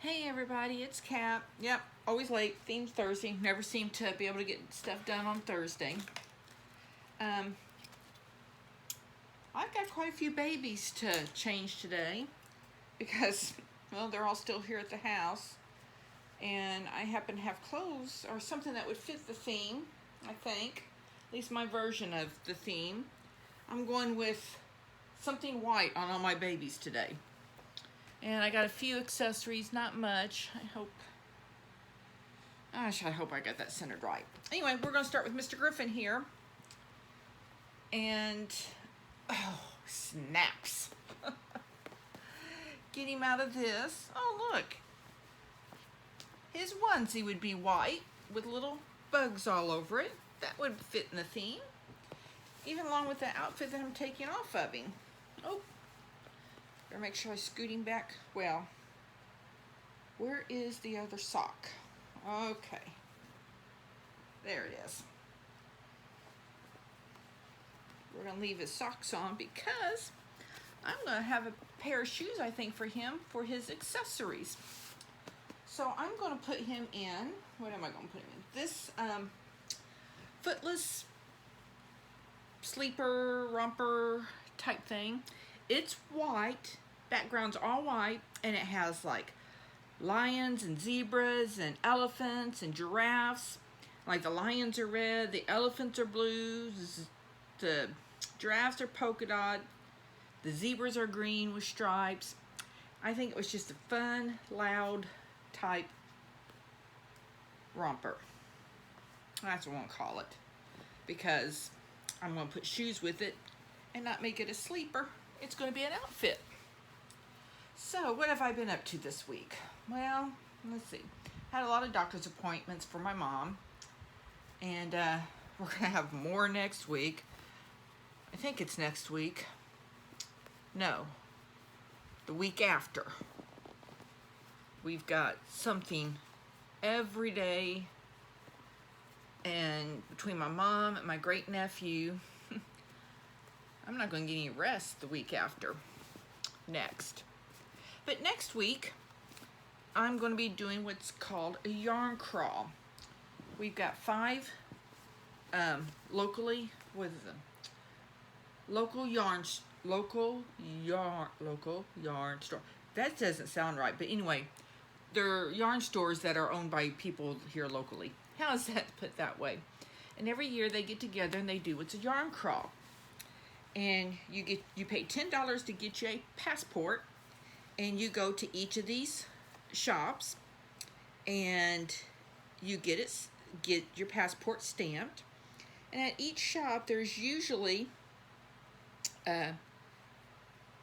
Hey everybody, it's Kat. Yep, always late. Theme Thursday. Never seem to be able to get stuff done on Thursday. I've got quite a few babies to change today because, well, they're all still here at the house. And I happen to have clothes or something that would fit the theme, I think. At least my version of the theme. I'm going with something white on all my babies today. And I got a few accessories, not much. I hope I got that centered right. Anyway, we're going to start with Mr. Griffin here. And, oh, snaps. Get him out of this. Oh, look. His onesie would be white with little bugs all over it. That would fit in the theme. Even along with the outfit that I'm taking off of him. Oh. Better make sure I scoot him back. Well, where is the other sock? Okay. There it is. We're going to leave his socks on because I'm going to have a pair of shoes, I think, for him for his accessories. So I'm going to put him in, what am I going to put him in? This footless sleeper, romper type thing. It's white, background's all white, and it has like lions and zebras and elephants and giraffes. Like the lions are red, the elephants are blue, the giraffes are polka dot, the zebras are green with stripes. I think it was just a fun, loud type romper. That's what I want to call it, because I'm going to put shoes with it and not make it a sleeper. It's going to be an outfit. So what have I been up to this week? Well, let's see. Had a lot of doctor's appointments for my mom. And we're going to have more next week. I think it's next week. No. The week after. We've got something every day. And between my mom and my great nephew, I'm not going to get any rest the week after. Next. But next week, I'm going to be doing what's called a yarn crawl. We've got 5 locally, what is them? Local yarn store. That doesn't sound right, but anyway, they're yarn stores that are owned by people here locally. How is that put that way? And every year they get together and they do what's a yarn crawl. And you pay $10 to get you a passport, and you go to each of these shops, and you get your passport stamped. And at each shop, there's usually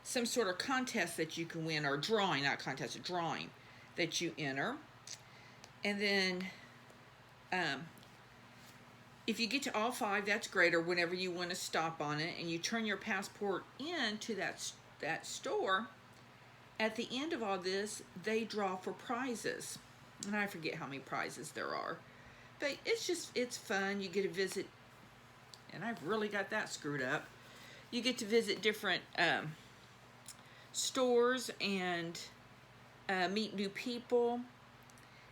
some sort of contest that you can win, or drawing, not contest, a drawing that you enter. And then if you get to all 5, that's great, or whenever you want to stop on it, and you turn your passport in to that store, at the end of all this, they draw for prizes. And I forget how many prizes there are. But it's fun. You get to visit, and I've really got that screwed up. You get to visit different stores and meet new people.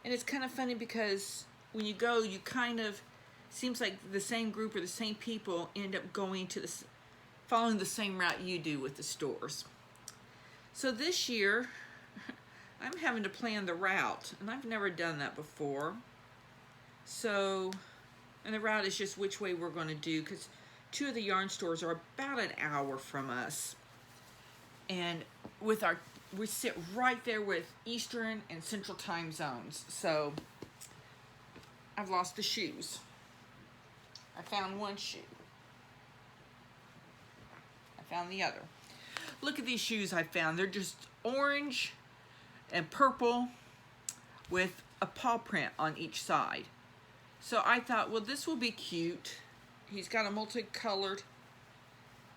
And it's kind of funny because when you go, you kind of, seems like the same group or the same people end up following the same route you do with the stores. So this year, I'm having to plan the route, and I've never done that before. So, and the route is just which way we're going to do, because 2 of the yarn stores are about an hour from us. And we sit right there with Eastern and Central time zones. So, I've lost the shoes. I found one shoe. I found the other. Look at these shoes I found. They're just orange and purple with a paw print on each side. So I thought, well, this will be cute. He's got a multicolored.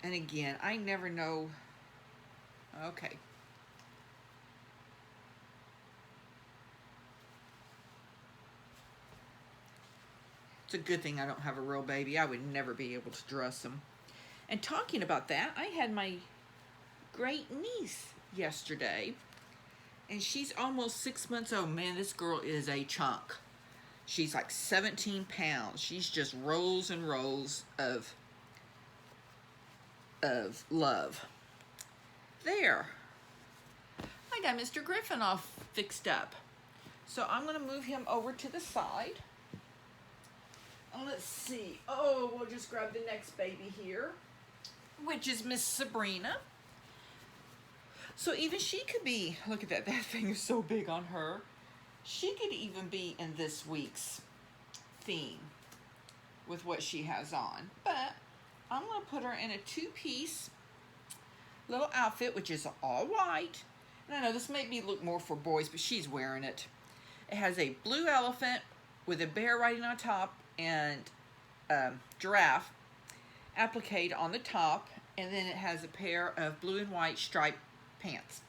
And again, I never know. Okay. It's a good thing I don't have a real baby. I would never be able to dress him. And talking about that, I had my great niece yesterday, and she's almost 6 months old. Man, this girl is a chunk. She's like 17 pounds. She's just rolls and rolls of love. There. I got Mr. Griffin all fixed up. So I'm going to move him over to the side. Let's see. Oh, we'll just grab the next baby here, which is Miss Sabrina. So even she could be, look at that, that thing is so big on her. She could even be in this week's theme with what she has on. But I'm going to put her in a two-piece little outfit, which is all white. And I know this may look more for boys, but she's wearing it. It has a blue elephant with a bear riding on top and giraffe appliqued on the top, and then it has a pair of blue and white striped pants.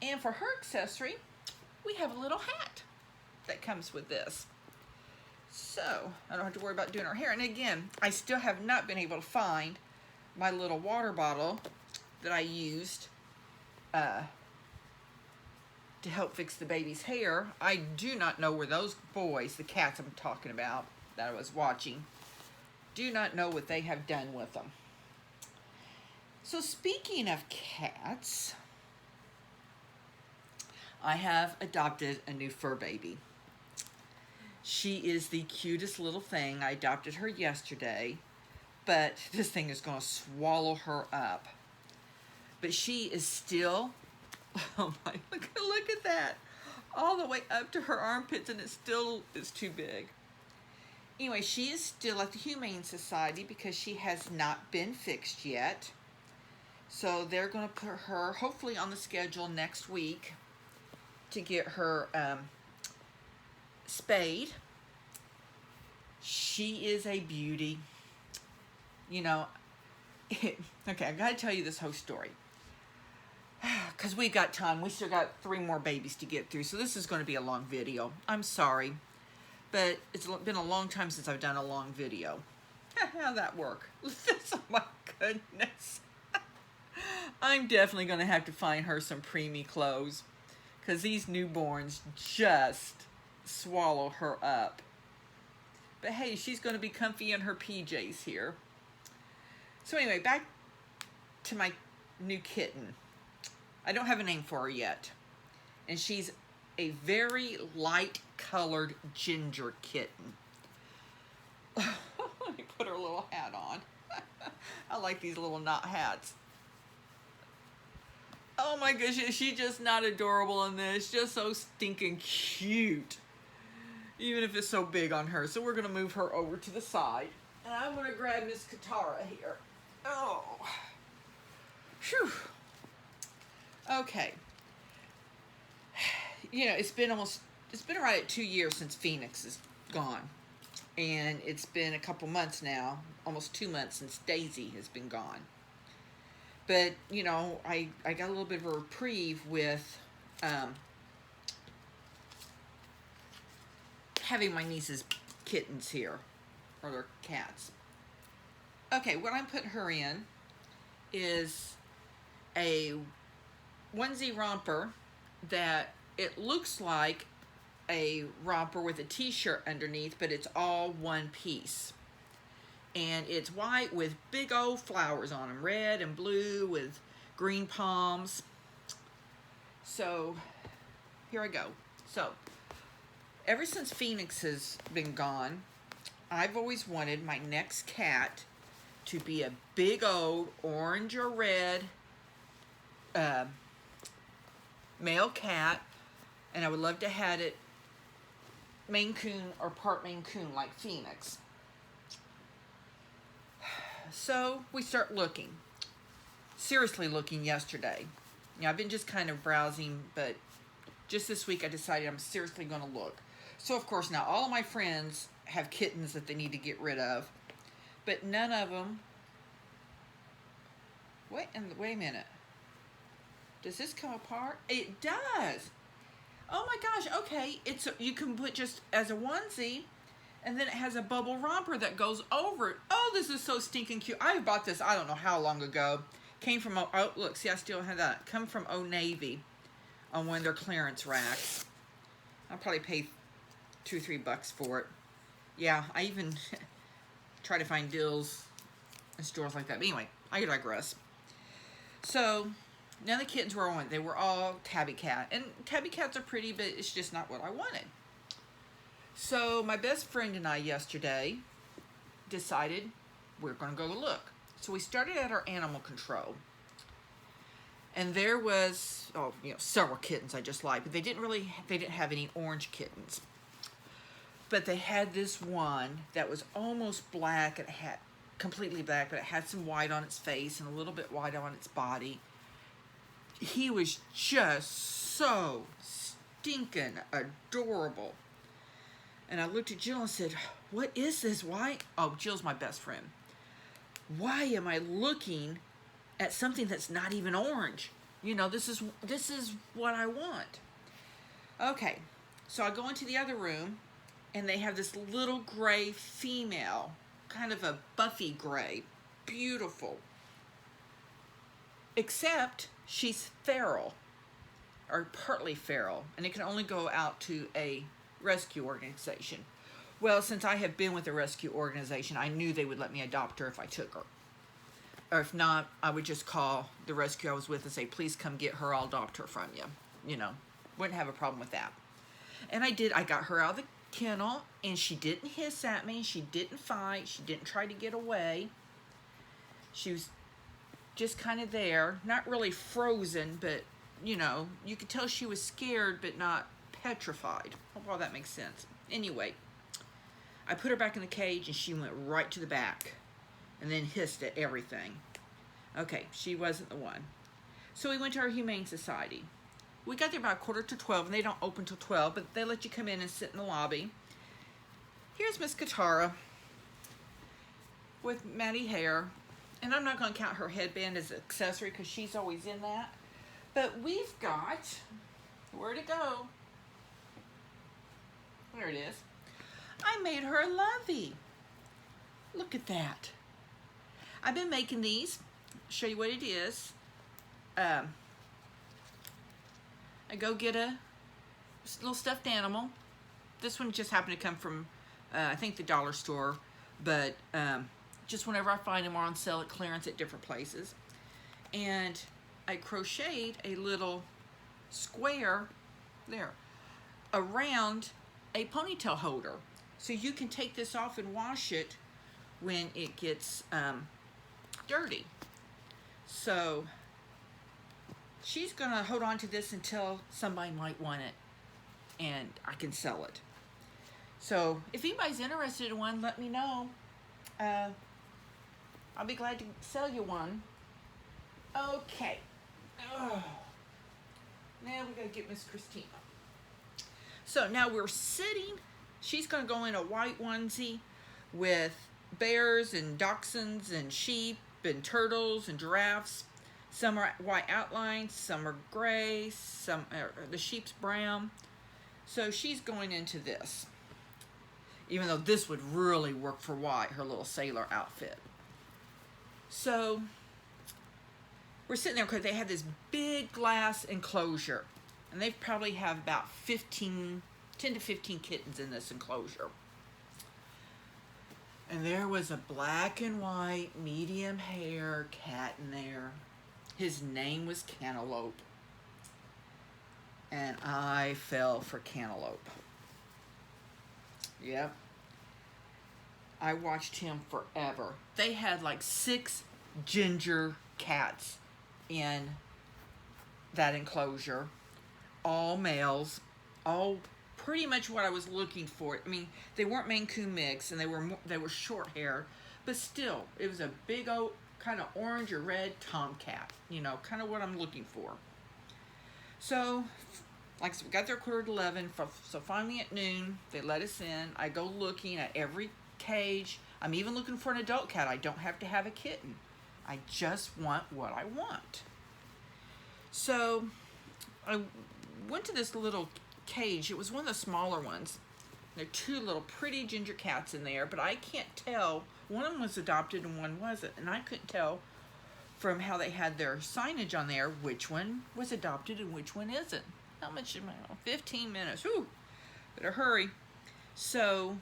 And for her accessory, we have a little hat that comes with this. So I don't have to worry about doing her hair. And again, I still have not been able to find my little water bottle that I used to help fix the baby's hair. I do not know where those boys, the cats I'm talking about that I was watching, do not know what they have done with them. So speaking of cats, I have adopted a new fur baby. She is the cutest little thing. I adopted her yesterday, but this thing is going to swallow her up. But she is still, oh my, look at that. All the way up to her armpits, and it still is too big. Anyway, she is still at the Humane Society because she has not been fixed yet. So they're going to put her hopefully on the schedule next week to get her spayed. She is a beauty. You know, okay, I got to tell you this whole story. Because we've got time. We still got 3 more babies to get through. So this is going to be a long video. I'm sorry. But it's been a long time since I've done a long video. How'd that work? Oh my goodness. I'm definitely going to have to find her some preemie clothes. Because these newborns just swallow her up. But hey, she's going to be comfy in her PJs here. So anyway, back to my new kitten. I don't have a name for her yet. And she's a very light colored ginger kitten. Let me put her little hat on. I like these little knot hats. Oh my goodness, she's just not adorable in this. Just so stinking cute. Even if it's so big on her. So we're going to move her over to the side. And I'm going to grab Miss KaTara here. Oh. Phew. Okay. You know, it's been right at 2 years since Phoenix is gone. And it's been a couple months now, almost 2 months since Daisy has been gone. But, you know, I got a little bit of a reprieve with having my niece's kittens here, or their cats. Okay, what I'm putting her in is a onesie romper that it looks like a romper with a t-shirt underneath, but it's all one piece. And it's white with big old flowers on them, red and blue with green palms. So here I go. So ever since Phoenix has been gone, I've always wanted my next cat to be a big old orange or red male cat, and I would love to have it Maine Coon or part Maine Coon like Phoenix. So we start looking, seriously looking yesterday. You know, I've been just kind of browsing, but just this week I decided I'm seriously going to look. So of course now all of my friends have kittens that they need to get rid of, but none of them. Wait a minute. Does this come apart? It does. Oh my gosh. Okay, you can put just as a onesie, and then it has a bubble romper that goes over it. Oh, this is so stinking cute. I bought this I don't know how long ago. Came from oh look, see I still have that. Come from Old Navy. on one of their clearance racks. I'll probably pay $2 or $3 for it. Yeah, I even try to find deals in stores like that. But anyway, I digress. So none of the kittens were on. They were all tabby cat. And tabby cats are pretty, but it's just not what I wanted. So my best friend and I yesterday decided we're going to go look. So we started at our animal control. And there was, several kittens I just liked. But they didn't have any orange kittens. But they had this one that was almost black. And it had completely black, but it had some white on its face and a little bit white on its body. He was just so stinking adorable. And I looked at Jill and said, what is this? Why? Oh, Jill's my best friend. Why am I looking at something that's not even orange? This is what I want. Okay, so I go into the other room, and they have this little gray female, kind of a buffy gray, beautiful. Except she's feral, or partly feral, and it can only go out to a rescue organization. Well, since I have been with a rescue organization, I knew they would let me adopt her if I took her. Or if not, I would just call the rescue I was with and say, please come get her, I'll adopt her from you. Wouldn't have a problem with that. And I did. I got her out of the kennel, and she didn't hiss at me. She didn't fight. She didn't try to get away. She was just kind of there. Not really frozen, but, you could tell she was scared, but not petrified. Hope all that makes sense. Anyway, I put her back in the cage, and she went right to the back and then hissed at everything. Okay, she wasn't the one. So we went to our Humane Society. We got there about 11:45, and they don't open till 12, but they let you come in and sit in the lobby. Here's Miss KaTara with matty hair. And I'm not going to count her headband as an accessory because she's always in that. But we've got, where'd it go? There it is. I made her a lovey. Look at that. I've been making these. Show you what it is. I go get a little stuffed animal. This one just happened to come from, I think, the dollar store. But just whenever I find them are on sale at clearance at different places. And I crocheted a little square, there, around a ponytail holder. So you can take this off and wash it when it gets dirty. So she's going to hold on to this until somebody might want it and I can sell it. So if anybody's interested in one, let me know. I'll be glad to sell you one. Okay. Oh. Now we got to get Miss Christina. So now we're sitting. She's going to go in a white onesie with bears and dachshunds and sheep and turtles and giraffes. Some are white outlines, some are gray, some the sheep's brown. So she's going into this. Even though this would really work for White, her little sailor outfit. So we're sitting there because they have this big glass enclosure. And they probably have about 10 to 15 kittens in this enclosure. And there was a black and white, medium hair cat in there. His name was Cantaloupe. And I fell for Cantaloupe. Yep. I watched him forever. They had like 6 ginger cats in that enclosure. All males. All pretty much what I was looking for. I mean, they weren't Maine Coon mix, and they were short hair, but still, it was a big old kind of orange or red tomcat. Kind of what I'm looking for. So, like I said, we got there at 11:15. So finally at noon, they let us in. I go looking at every cage. I'm even looking for an adult cat. I don't have to have a kitten. I just want what I want. So I went to this little cage. It was one of the smaller ones. There are 2 little pretty ginger cats in there, but I can't tell. One of them was adopted and one wasn't, and I couldn't tell from how they had their signage on there which one was adopted and which one isn't. how much am I on? 15 minutes. Whew, better hurry. So,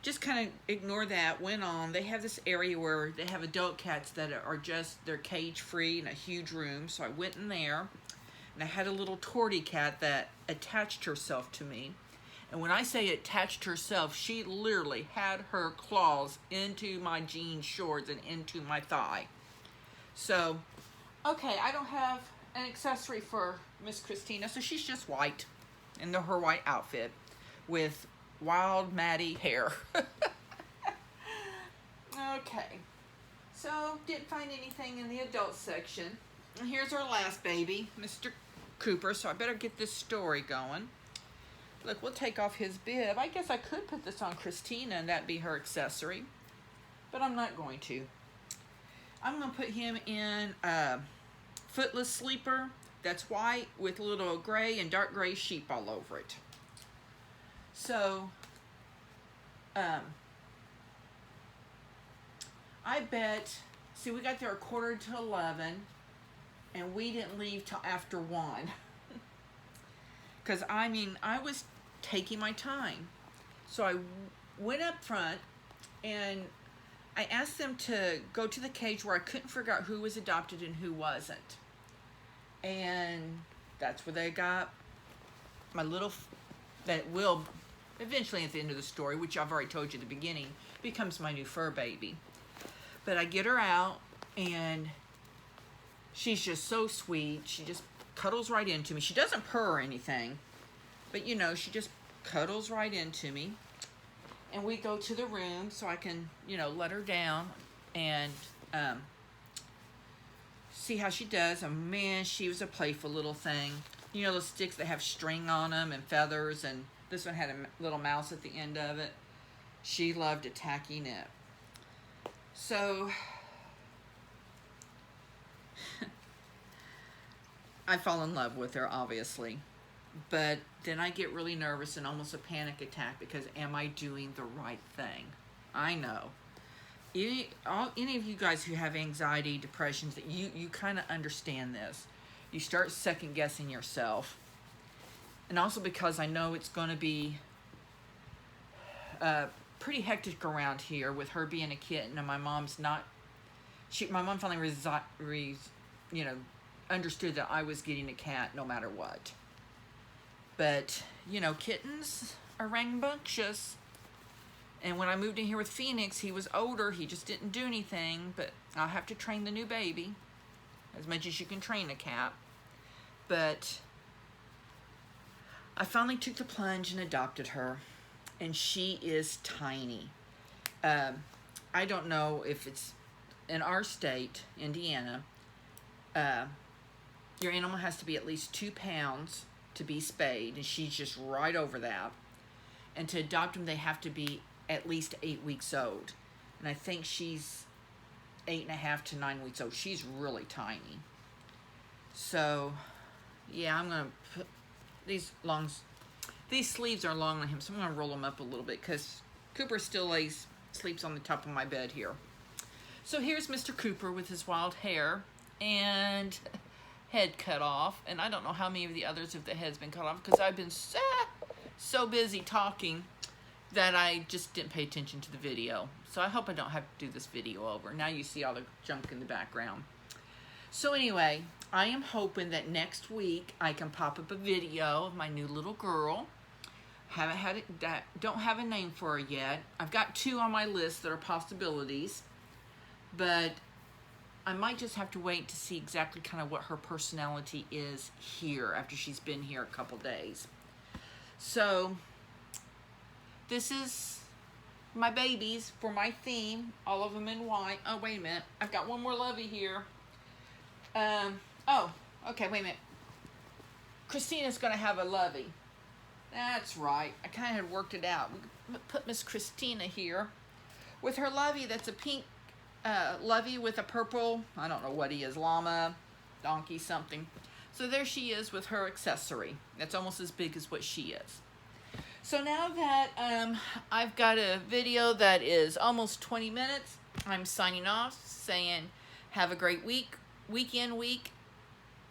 just kind of ignore that. Went on. They have this area where they have adult cats that are just, they're cage free in a huge room. So I went in there, and I had a little tortie cat that attached herself to me. And when I say attached herself, she literally had her claws into my jean shorts and into my thigh. So, okay, I don't have an accessory for Miss Christina, so she's just white in her white outfit with wild matty hair. Okay, so didn't find anything in the adult section. And here's our last baby, Mr. Cooper, so I better get this story going. Look, we'll take off his bib. I guess I could put this on Christina and that'd be her accessory, but I'm not going to. I'm going to put him in a footless sleeper that's white with a little gray and dark gray sheep all over it. So, I bet, see, we got there a quarter to 11, and we didn't leave till after 1. Because, I mean, I was taking my time. So I went up front, and I asked them to go to the cage where I couldn't figure out who was adopted and who wasn't. And that's where they got my little, that will eventually at the end of the story, which I've already told you at the beginning, becomes my new fur baby. But I get her out, and she's just so sweet. She just cuddles right into me. She doesn't purr or anything, but you know, she just cuddles right into me. And we go to the room so I can, you know, let her down and see how she does. And man, she was a playful little thing. You know those sticks that have string on them and feathers, and this one had a little mouse at the end of it. She loved attacking it. So I fall in love with her, obviously. But then I get really nervous and almost a panic attack because am I doing the right thing? I know. Any of you guys who have anxiety, depressions, that you kind of understand this. You start second guessing yourself. And also because I know it's going to be pretty hectic around here with her being a kitten, and my mom's not. My mom finally understood that I was getting a cat no matter what. But you know, kittens are rambunctious. And when I moved in here with Phoenix, he was older. He just didn't do anything. But I'll have to train the new baby as much as you can train a cat. But I finally took the plunge and adopted her. And she is tiny. I don't know if it's in our state, Indiana, your animal has to be at least 2 pounds to be spayed, and she's just right over that. And to adopt them, they have to be at least 8 weeks old. And I think she's 8.5 to 9 weeks old. She's really tiny. So, yeah, I'm going to put these sleeves are long on him, so I'm going to roll them up a little bit because Cooper still sleeps on the top of my bed here. So here's Mr. Cooper with his wild hair and head cut off. And I don't know how many of the others if the head's been cut off because I've been so busy talking that I just didn't pay attention to the video. So I hope I don't have to do this video over. Now you see all the junk in the background. So anyway, I am hoping that next week I can pop up a video of my new little girl. Haven't had it, don't have a name for her yet. I've got 2 on my list that are possibilities, but I might just have to wait to see exactly kind of what her personality is here after she's been here a couple days. So this is my babies for my theme, all of them in white. Oh, wait a minute. I've got one more lovey here. Oh, okay, wait a minute. Christina's going to have a lovey. That's right. I kind of had worked it out. We put Miss Christina here with her lovey that's a pink lovey with a purple, I don't know what he is, llama, donkey, something. So there she is with her accessory. That's almost as big as what she is. So now that I've got a video that is almost 20 minutes, I'm signing off saying have a great week, week.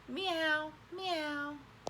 Meow, meow.